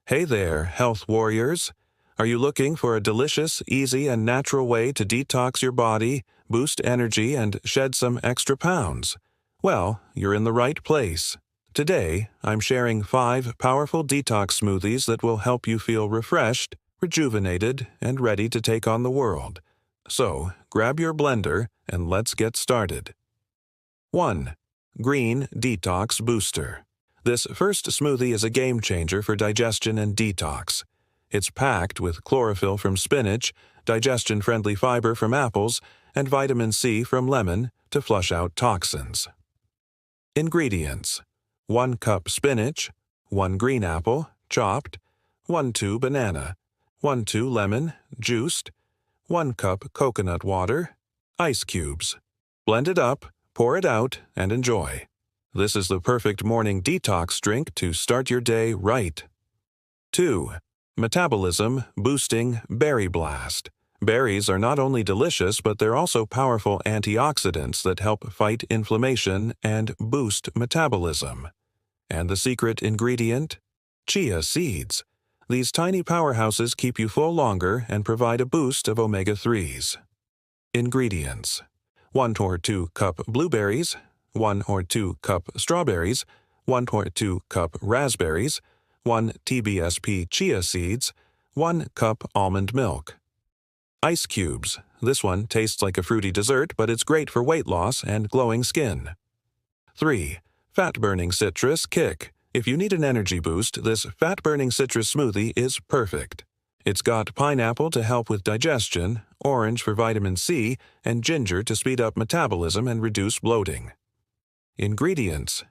Hey there, health warriors! Are you looking for a delicious, easy, and natural way to detox your body, boost energy, and shed some extra pounds? Well, you're in the right place. Today, I'm sharing 5 powerful detox smoothies that will help you feel refreshed, rejuvenated, and ready to take on the world. So, grab your blender and let's get started. 1. Green Detox Booster. This first smoothie is a game changer for digestion and detox. It's packed with chlorophyll from spinach, digestion-friendly fiber from apples, and vitamin C from lemon to flush out toxins. Ingredients: 1 cup spinach, 1 green apple, chopped, 1-2 banana, 1-2 lemon, juiced, 1 cup coconut water, ice cubes. Blend it up, pour it out, and enjoy. This is the perfect morning detox drink to start your day right. 2. Metabolism Boosting Berry Blast. Berries are not only delicious, but they're also powerful antioxidants that help fight inflammation and boost metabolism. And the secret ingredient? Chia seeds. These tiny powerhouses keep you full longer and provide a boost of omega-3s. Ingredients: 1 or 2 cup blueberries, 1 or 2 cup strawberries, 1 or 2 cup raspberries, 1 TBSP chia seeds, 1 cup almond milk. Ice cubes. This one tastes like a fruity dessert, but it's great for weight loss and glowing skin. 3. Fat-burning citrus kick. If you need an energy boost, this fat-burning citrus smoothie is perfect. It's got pineapple to help with digestion, orange for vitamin C, and ginger to speed up metabolism and reduce bloating. Ingredients: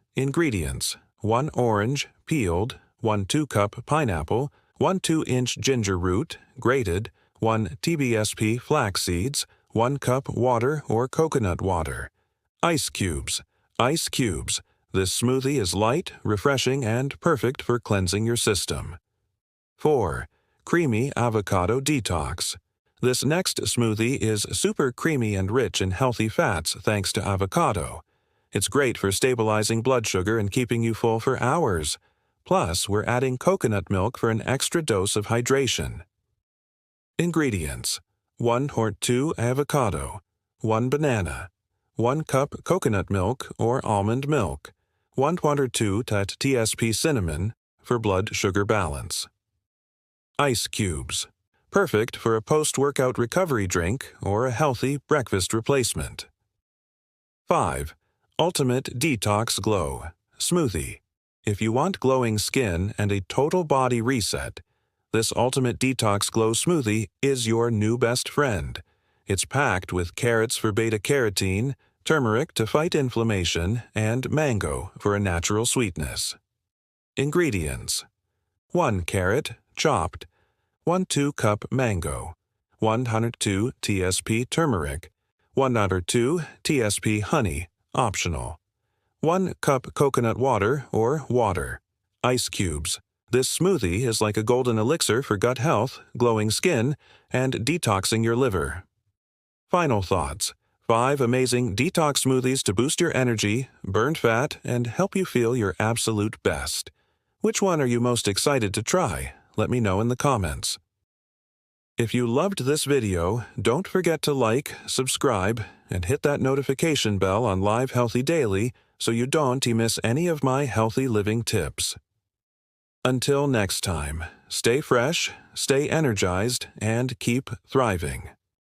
1 orange, peeled, 1 2-cup pineapple, 1 2-inch ginger root, grated, 1 TBSP flax seeds, 1 cup water or coconut water. Ice cubes. This smoothie is light, refreshing, and perfect for cleansing your system. 4. Creamy Avocado Detox. This next smoothie is super creamy and rich in healthy fats thanks to avocado. It's great for stabilizing blood sugar and keeping you full for hours. Plus, we're adding coconut milk for an extra dose of hydration. Ingredients: 1 or 2 avocado, 1 banana, 1 cup coconut milk or almond milk, 1 or 2 TSP cinnamon for blood sugar balance. Ice cubes. Perfect for a post-workout recovery drink or a healthy breakfast replacement. 5. Ultimate Detox Glow Smoothie. If you want glowing skin and a total body reset, this Ultimate Detox Glow smoothie is your new best friend. It's packed with carrots for beta-carotene, turmeric to fight inflammation, and mango for a natural sweetness. Ingredients: 1 carrot, chopped, 1 2-cup mango, 102 TSP turmeric, 102 TSP honey, optional, 1 cup coconut water or water, ice cubes. This smoothie is like a golden elixir for gut health, glowing skin, and detoxing your liver. Final thoughts: 5 amazing detox smoothies to boost your energy, burn fat, and help you feel your absolute best. Which one are you most excited to try? Let me know in the comments. If you loved this video, don't forget to like, subscribe, and hit that notification bell on Live Healthy Daily so you don't miss any of my healthy living tips. Until next time, stay fresh, stay energized, and keep thriving.